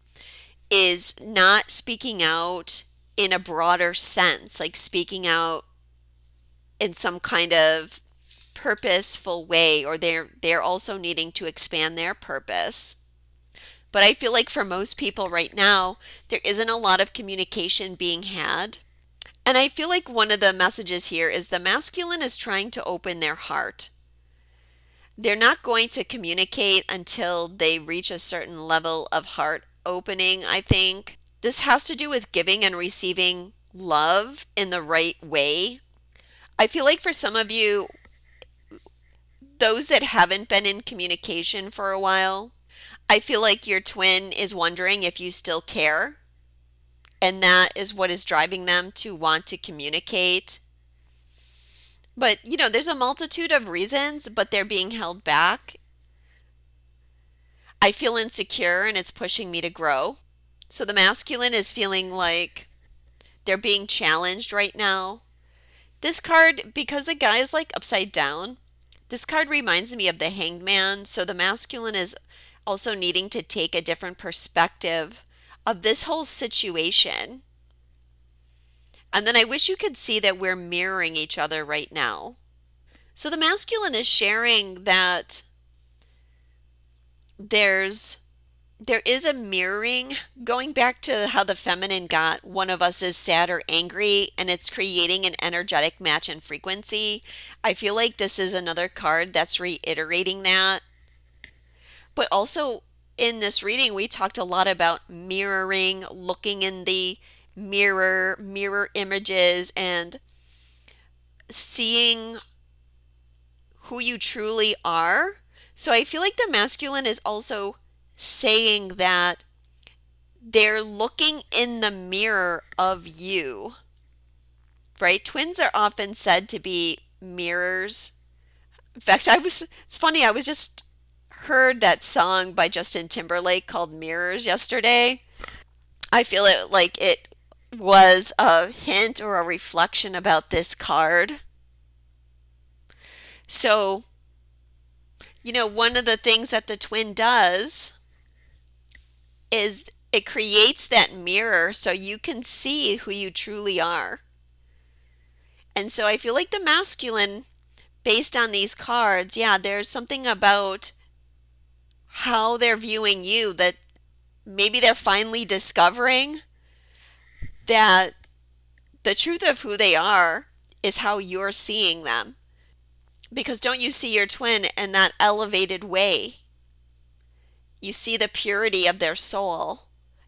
is not speaking out in a broader sense, like speaking out in some kind of purposeful way, or they're also needing to expand their purpose. But I feel like for most people right now, there isn't a lot of communication being had. And I feel like one of the messages here is the masculine is trying to open their heart. They're not going to communicate until they reach a certain level of heart opening, I think. This has to do with giving and receiving love in the right way. I feel like for some of you, those that haven't been in communication for a while, I feel like your twin is wondering if you still care. And that is what is driving them to want to communicate. But, there's a multitude of reasons, but they're being held back. I feel insecure and it's pushing me to grow. So the masculine is feeling like they're being challenged right now. This card, because the guy is like upside down, this card reminds me of the Hanged Man. So the masculine is also needing to take a different perspective of this whole situation. And then I wish you could see that we're mirroring each other right now. So the masculine is sharing that there's there is a mirroring going back to how the feminine got one of us is sad or angry, and it's creating an energetic match in frequency. I feel like this is another card that's reiterating that. But also in this reading, we talked a lot about mirroring, looking in the mirror images, and seeing who you truly are. So I feel like the masculine is also saying that they're looking in the mirror of you, right? Twins are often said to be mirrors. In fact, it's funny, I was just heard that song by Justin Timberlake called Mirrors yesterday. I feel it like it was a hint or a reflection about this card. So, one of the things that the twin does is it creates that mirror so you can see who you truly are. And so I feel like the masculine, based on these cards, yeah, there's something about how they're viewing you that maybe they're finally discovering that the truth of who they are is how you're seeing them. Because don't you see your twin in that elevated way? You see the purity of their soul.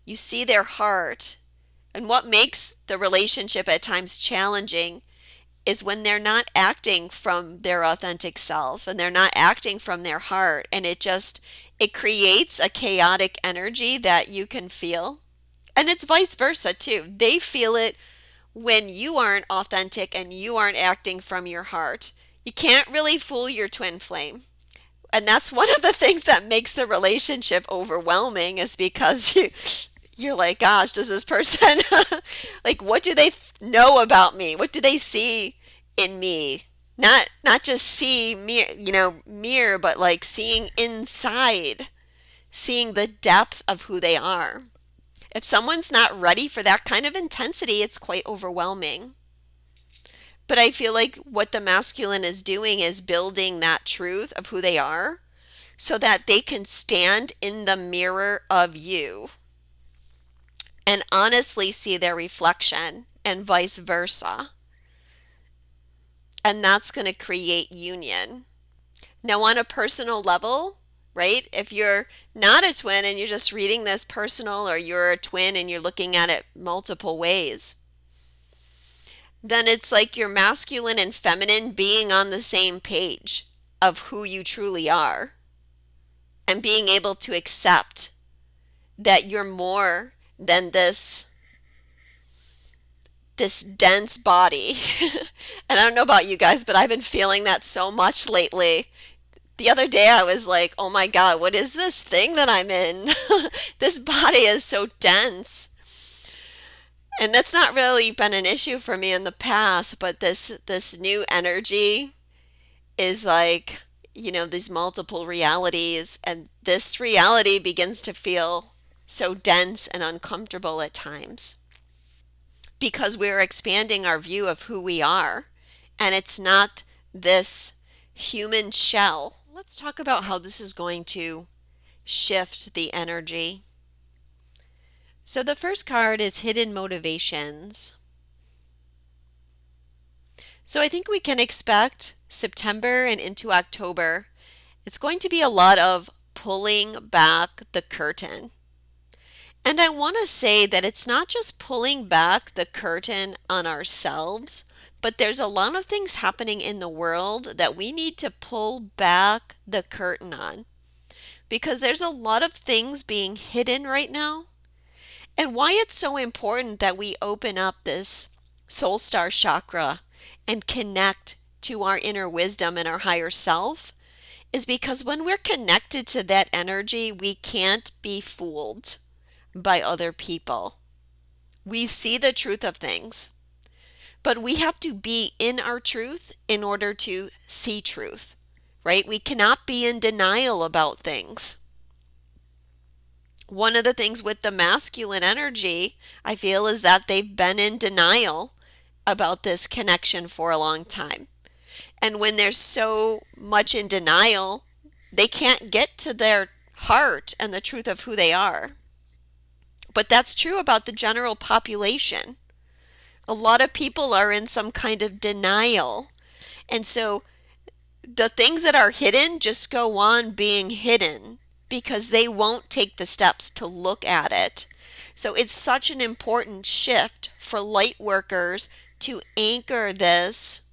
You see their heart. And what makes the relationship at times challenging is when they're not acting from their authentic self and they're not acting from their heart, and it creates a chaotic energy that you can feel. And it's vice versa too. They feel it when you aren't authentic and you aren't acting from your heart. You can't really fool your twin flame. And that's one of the things that makes the relationship overwhelming, is because you're like, gosh, does this person like, what do they know about me? What do they see in me? Not just see me, mirror, but like seeing inside, seeing the depth of who they are. If someone's not ready for that kind of intensity, it's quite overwhelming. But I feel like what the masculine is doing is building that truth of who they are so that they can stand in the mirror of you and honestly see their reflection, and vice versa. And that's going to create union. Now, on a personal level, right? If you're not a twin and you're just reading this personal, or you're a twin and you're looking at it multiple ways, then it's like your masculine and feminine being on the same page of who you truly are, and being able to accept that you're more than this dense body. And I don't know about you guys, but I've been feeling that so much lately. The other day I was like, oh my God, what is this thing that I'm in? This body is so dense. And that's not really been an issue for me in the past, but this new energy is like, these multiple realities, and this reality begins to feel so dense and uncomfortable at times, because we're expanding our view of who we are, and it's not this human shell. Let's talk about how this is going to shift the energy. So the first card is Hidden Motivations. So I think we can expect September and into October, it's going to be a lot of pulling back the curtain. And I want to say that it's not just pulling back the curtain on ourselves, but there's a lot of things happening in the world that we need to pull back the curtain on, because there's a lot of things being hidden right now. And why it's so important that we open up this soul star chakra and connect to our inner wisdom and our higher self is because when we're connected to that energy, we can't be fooled by other people. We see the truth of things, but we have to be in our truth in order to see truth, right? We cannot be in denial about things. One of the things with the masculine energy, I feel, is that they've been in denial about this connection for a long time. And when they're so much in denial, they can't get to their heart and the truth of who they are. But that's true about the general population. A lot of people are in some kind of denial. And so the things that are hidden just go on being hidden because they won't take the steps to look at it. So it's such an important shift for light workers to anchor this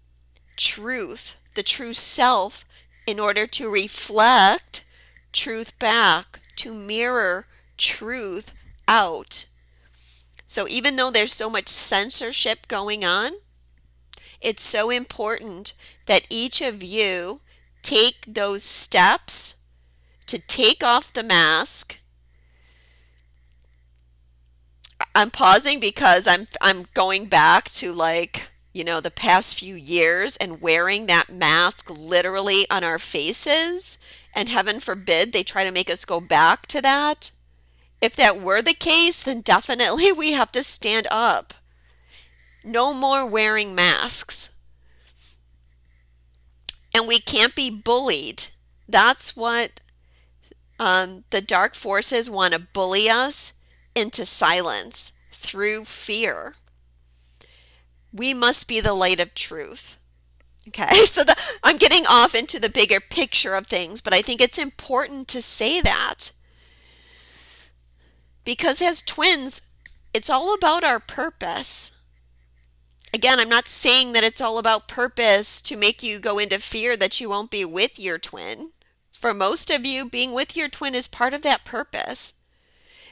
truth, the true self, in order to reflect truth back, to mirror truth out. So even though there's so much censorship going on, it's so important that each of you take those steps to take off the mask. I'm pausing because I'm going back to the past few years and wearing that mask literally on our faces, and heaven forbid they try to make us go back to that. If that were the case, then definitely we have to stand up. No more wearing masks. And we can't be bullied. That's what the dark forces want to bully us into silence through fear. We must be the light of truth. Okay, so I'm getting off into the bigger picture of things, but I think it's important to say that. Because as twins, it's all about our purpose. Again, I'm not saying that it's all about purpose to make you go into fear that you won't be with your twin. For most of you, being with your twin is part of that purpose.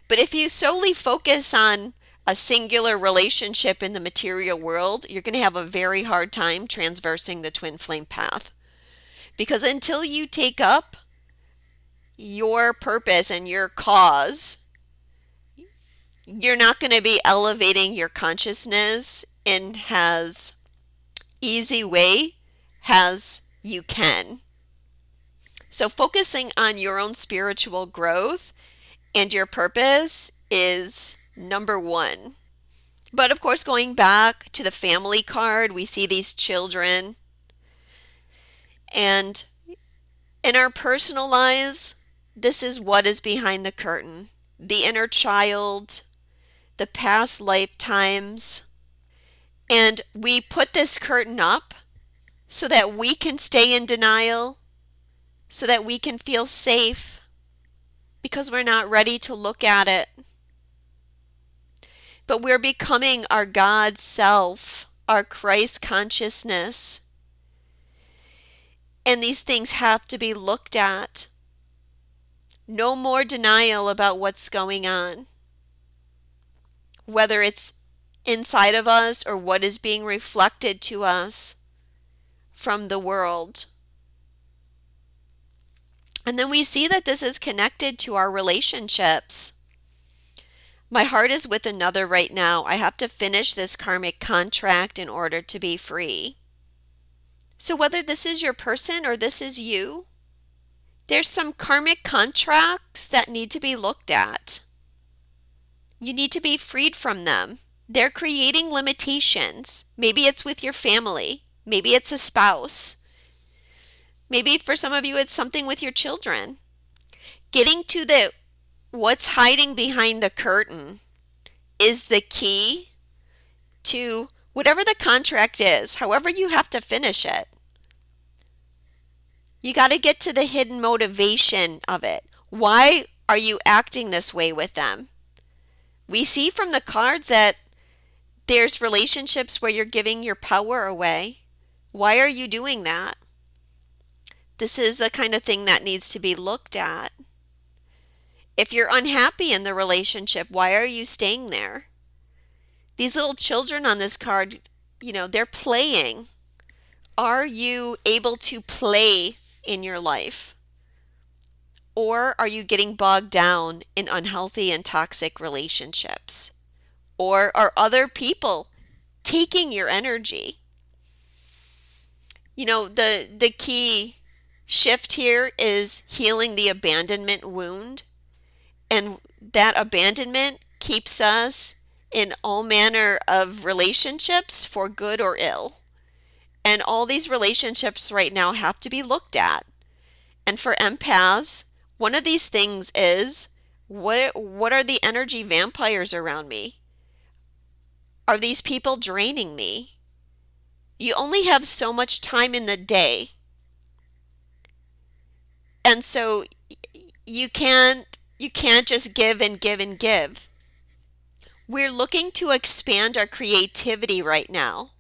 But if you solely focus on a singular relationship in the material world, you're going to have a very hard time traversing the twin flame path. Because until you take up your purpose and your cause, you're not going to be elevating your consciousness in as easy way as you can. So focusing on your own spiritual growth and your purpose is number one. But of course, going back to the family card, we see these children. And in our personal lives, this is what is behind the curtain. The inner child, the past lifetimes. And we put this curtain up so that we can stay in denial, so that we can feel safe, because we're not ready to look at it. But we're becoming our God self, our Christ consciousness. And these things have to be looked at. No more denial about what's going on. Whether it's inside of us or what is being reflected to us from the world. And then we see that this is connected to our relationships. My heart is with another right now. I have to finish this karmic contract in order to be free. So whether this is your person or this is you, there's some karmic contracts that need to be looked at. You need to be freed from them. They're creating limitations. Maybe it's with your family. Maybe it's a spouse. Maybe for some of you, it's something with your children. Getting to what's hiding behind the curtain is the key to whatever the contract is, however you have to finish it. You got to get to the hidden motivation of it. Why are you acting this way with them? We see from the cards that there's relationships where you're giving your power away. Why are you doing that? This is the kind of thing that needs to be looked at. If you're unhappy in the relationship, why are you staying there? These little children on this card, they're playing. Are you able to play in your life? Or are you getting bogged down in unhealthy and toxic relationships? Or are other people taking your energy? The key shift here is healing the abandonment wound. And that abandonment keeps us in all manner of relationships for good or ill. And all these relationships right now have to be looked at. And for empaths, One of these things is, what are the energy vampires around me? Are these people draining me? You only have so much time in the day. And so you can't just give and give and give. We're looking to expand our creativity right now.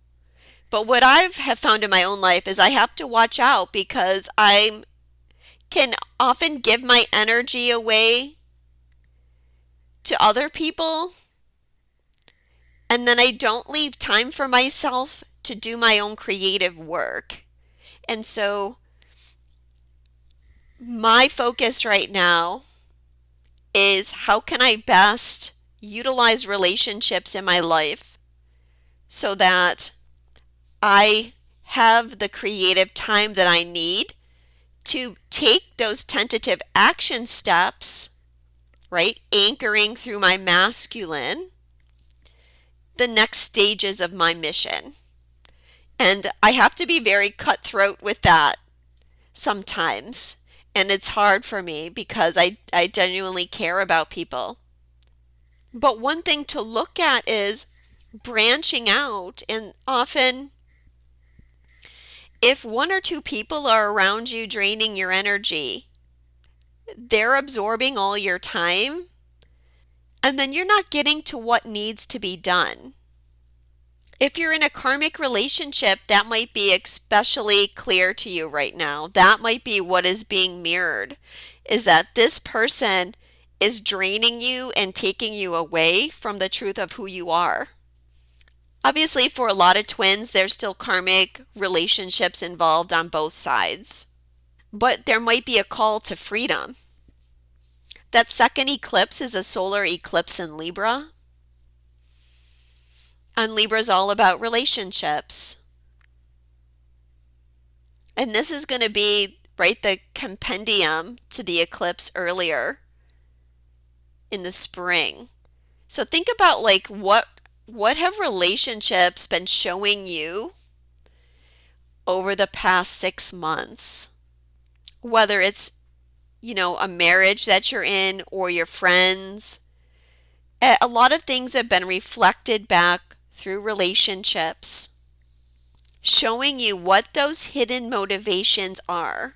But what have found in my own life is I have to watch out because I can often give my energy away to other people, and then I don't leave time for myself to do my own creative work. And so my focus right now is how can I best utilize relationships in my life so that I have the creative time that I need to take those tentative action steps, right? Anchoring through my masculine, the next stages of my mission. And I have to be very cutthroat with that sometimes. And it's hard for me because I genuinely care about people. But one thing to look at is branching out. And often, if one or two people are around you draining your energy, they're absorbing all your time, and then you're not getting to what needs to be done. If you're in a karmic relationship, that might be especially clear to you right now. That might be what is being mirrored, is that this person is draining you and taking you away from the truth of who you are. Obviously, for a lot of twins, there's still karmic relationships involved on both sides. But there might be a call to freedom. That second eclipse is a solar eclipse in Libra. And Libra is all about relationships. And this is going to be, right, the compendium to the eclipse earlier in the spring. So think about like what have relationships been showing you over the past 6 months? Whether it's, a marriage that you're in or your friends. A lot of things have been reflected back through relationships, showing you what those hidden motivations are.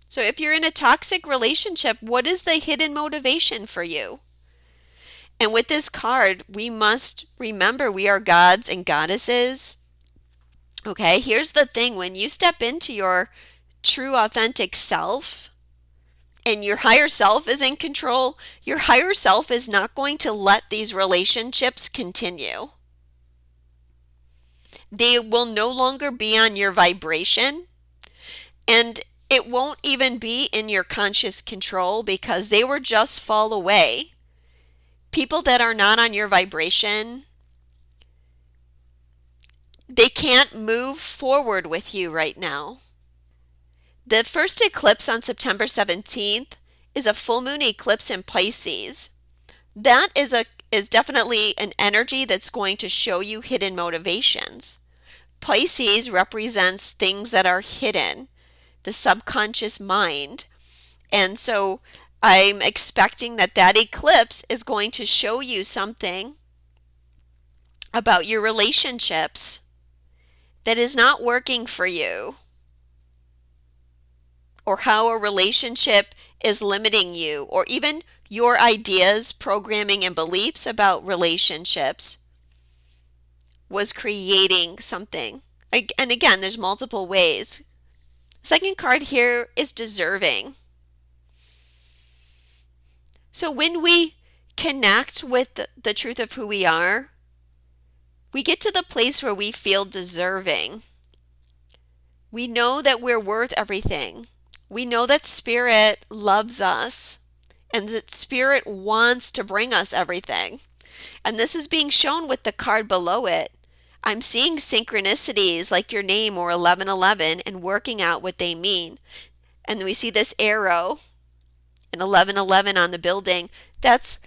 So if you're in a toxic relationship, what is the hidden motivation for you? And with this card, we must remember we are gods and goddesses. Okay, here's the thing. When you step into your true authentic self and your higher self is in control, your higher self is not going to let these relationships continue. They will no longer be on your vibration, and it won't even be in your conscious control because they will just fall away. People that are not on your vibration, they can't move forward with you right now. The first eclipse on September 17th is a full moon eclipse in Pisces. That is definitely an energy that's going to show you hidden motivations. Pisces represents things that are hidden, the subconscious mind. And so I'm expecting that eclipse is going to show you something about your relationships that is not working for you, or how a relationship is limiting you, or even your ideas, programming, and beliefs about relationships was creating something. And again, there's multiple ways. Second card here is deserving. So when we connect with the truth of who we are, we get to the place where we feel deserving. We know that we're worth everything. We know that Spirit loves us and that Spirit wants to bring us everything. And this is being shown with the card below it. I'm seeing synchronicities like your name or 1111 and working out what they mean. And we see this arrow and 1111 on the building. That's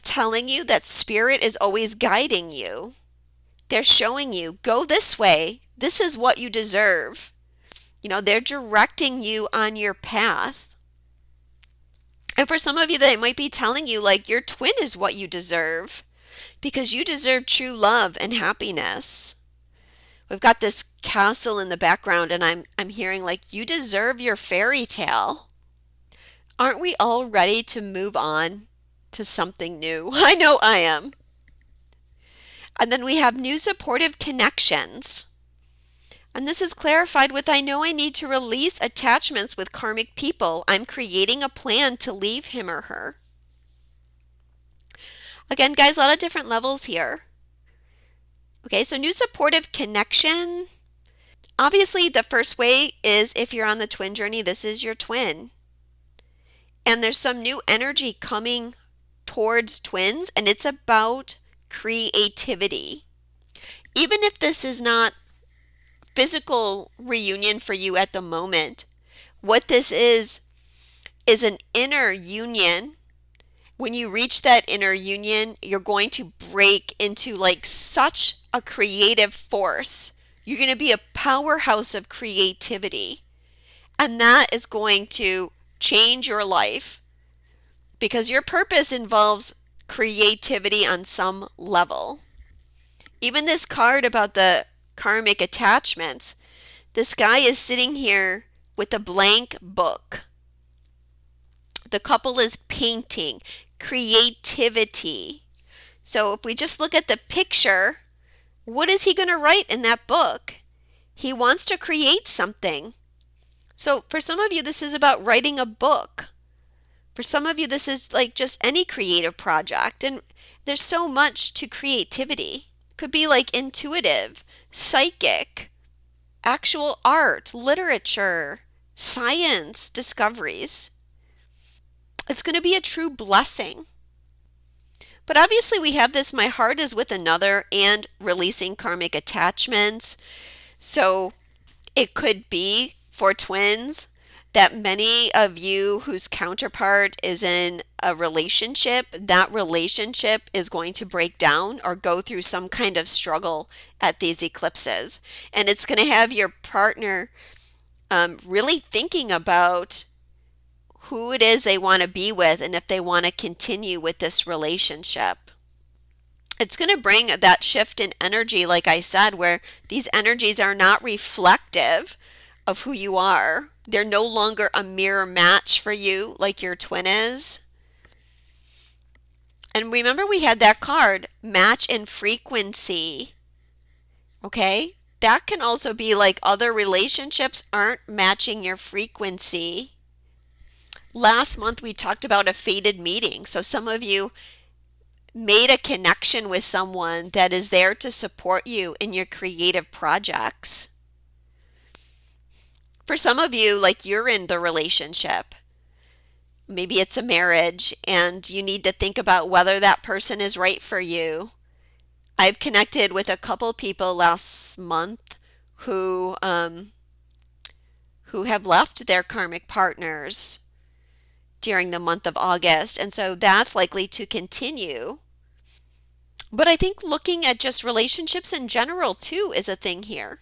telling you that Spirit is always guiding you. They're showing you, go this way. This is what you deserve. They're directing you on your path. And for some of you, they might be telling you like your twin is what you deserve because you deserve true love and happiness. We've got this castle in the background and I'm hearing like you deserve your fairy tale. Aren't we all ready to move on to something new? I know I am. And then we have new supportive connections. And this is clarified with I know I need to release attachments with karmic people. I'm creating a plan to leave him or her. Again, guys, a lot of different levels here. Okay, so new supportive connection. Obviously, the first way is if you're on the twin journey, this is your twin. And there's some new energy coming towards twins, and it's about creativity. Even if this is not physical reunion for you at the moment, what this is an inner union. When you reach that inner union, you're going to break into like such a creative force. You're going to be a powerhouse of creativity. And that is going to change your life because your purpose involves creativity on some level. Even this card about the karmic attachments, this guy is sitting here with a blank book. The couple is painting, creativity. So if we just look at the picture, what is he going to write in that book? He wants to create something. So for some of you, this is about writing a book. For some of you, this is like just any creative project. And there's so much to creativity. Could be like intuitive, psychic, actual art, literature, science, discoveries. It's going to be a true blessing. But obviously we have this, my heart is with another and releasing karmic attachments. So it could be for twins that many of you whose counterpart is in a relationship, that relationship is going to break down or go through some kind of struggle at these eclipses. And it's going to have your partner really thinking about who it is they want to be with and if they want to continue with this relationship. It's going to bring that shift in energy, like I said, where these energies are not reflective of who you are. They're no longer a mirror match for you like your twin is. And remember we had that card, match in frequency. Okay? That can also be like other relationships aren't matching your frequency. Last month we talked about a fated meeting. So some of you made a connection with someone that is there to support you in your creative projects. For some of you, like you're in the relationship. Maybe it's a marriage and you need to think about whether that person is right for you. I've connected with a couple people last month who have left their karmic partners during the month of August. And so that's likely to continue. But I think looking at just relationships in general too is a thing here.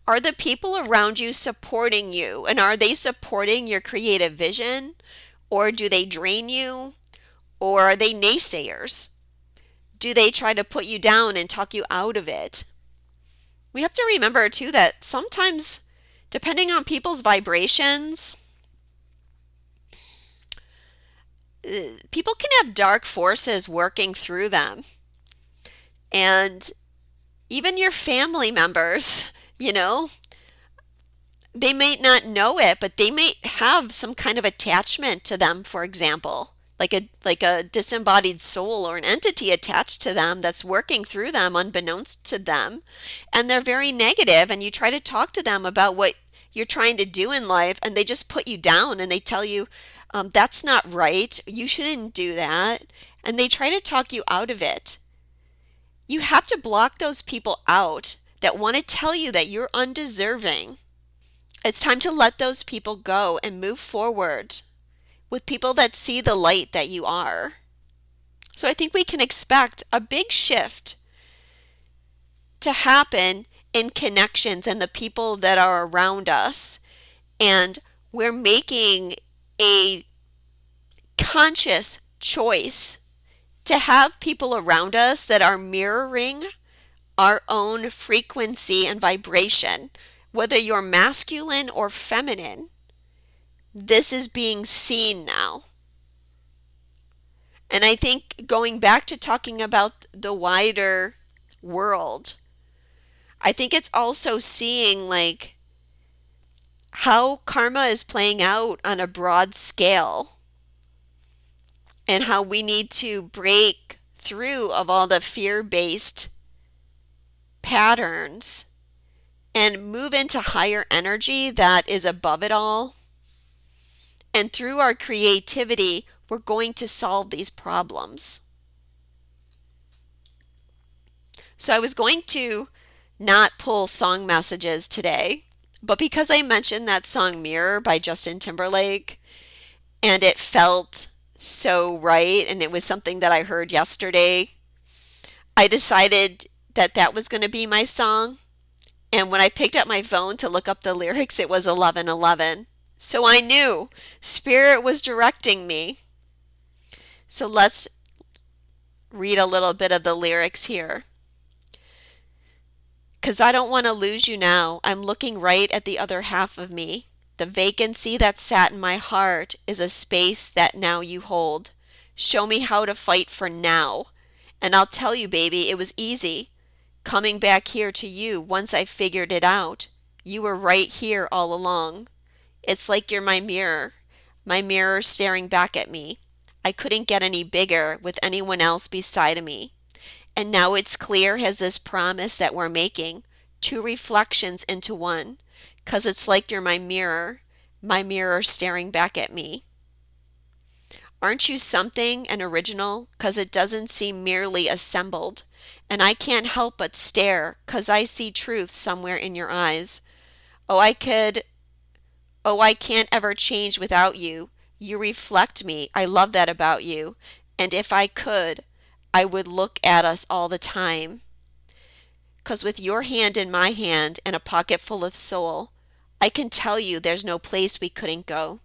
Are the people around you supporting you? And are they supporting your creative vision? Or do they drain you? Or are they naysayers? Do they try to put you down and talk you out of it? We have to remember too that sometimes, depending on people's vibrations, people can have dark forces working through them. And even your family members, they may not know it, but they may have some kind of attachment to them, for example, like a disembodied soul or an entity attached to them that's working through them unbeknownst to them. And they're very negative, and you try to talk to them about what you're trying to do in life, and they just put you down and they tell you, that's not right, you shouldn't do that. And they try to talk you out of it. You have to block those people out that want to tell you that you're undeserving. It's time to let those people go and move forward with people that see the light that you are. So I think we can expect a big shift to happen in connections and the people that are around us. And we're making a conscious choice to have people around us that are mirroring our own frequency and vibration, whether you're masculine or feminine. This is being seen now. And I think going back to talking about the wider world, I think it's also seeing like how karma is playing out on a broad scale and how we need to break through of all the fear-based patterns and move into higher energy that is above it all. And through our creativity, we're going to solve these problems. So I was going to not pull song messages today, but because I mentioned that song Mirror by Justin Timberlake, and it felt so right, and it was something that I heard yesterday, I decided that that was going to be my song. And when I picked up my phone to look up the lyrics, it was 11:11. So I knew Spirit was directing me. So let's read a little bit of the lyrics here. Because I don't want to lose you now. I'm looking right at the other half of me. The vacancy that sat in my heart is a space that now you hold. Show me how to fight for now. And I'll tell you, baby, it was easy. Coming back here to you once I figured it out. You were right here all along. It's like you're my mirror staring back at me. I couldn't get any bigger with anyone else beside of me. And now it's clear as this promise that we're making, two reflections into one, 'cause it's like you're my mirror staring back at me. Aren't you something, an original, 'cause it doesn't seem merely assembled, and I can't help but stare, 'cause I see truth somewhere in your eyes. Oh, I can't ever change without you. You reflect me. I love that about you. And if I could, I would look at us all the time. 'Cause with your hand in my hand and a pocket full of soul, I can tell you there's no place we couldn't go.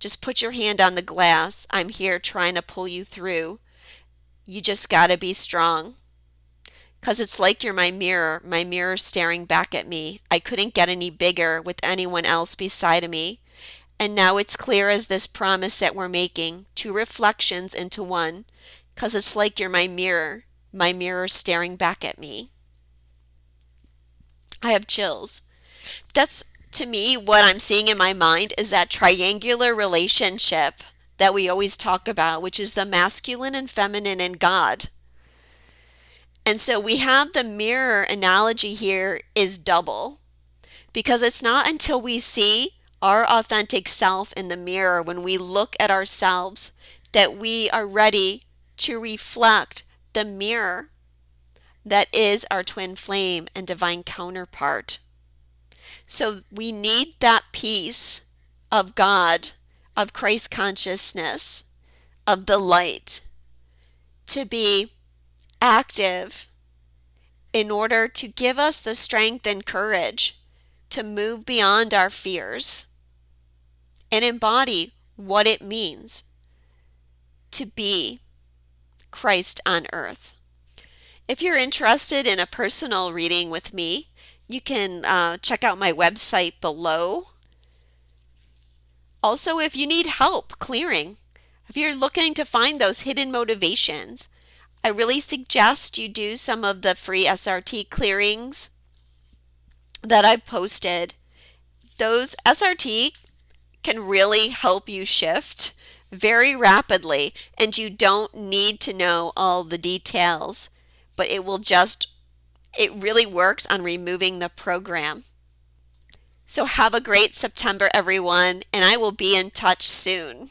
Just put your hand on the glass. I'm here trying to pull you through. You just gotta be strong. 'Cause it's like you're my mirror staring back at me. I couldn't get any bigger with anyone else beside of me. And now it's clear as this promise that we're making, two reflections into one. 'Cause it's like you're my mirror staring back at me. I have chills. That's, to me, what I'm seeing in my mind is that triangular relationship that we always talk about, which is the masculine and feminine and God. And so we have the mirror analogy here is double, because it's not until we see our authentic self in the mirror, when we look at ourselves, that we are ready to reflect the mirror that is our twin flame and divine counterpart. So we need that piece of God, of Christ consciousness, of the light, to be active in order to give us the strength and courage to move beyond our fears and embody what it means to be Christ on earth. If you're interested in a personal reading with me, you can check out my website below. Also, if you need help clearing, if you're looking to find those hidden motivations, I really suggest you do some of the free SRT clearings that I've posted. Those SRT can really help you shift very rapidly, and you don't need to know all the details, but it really works on removing the program. So have a great September, everyone, and I will be in touch soon.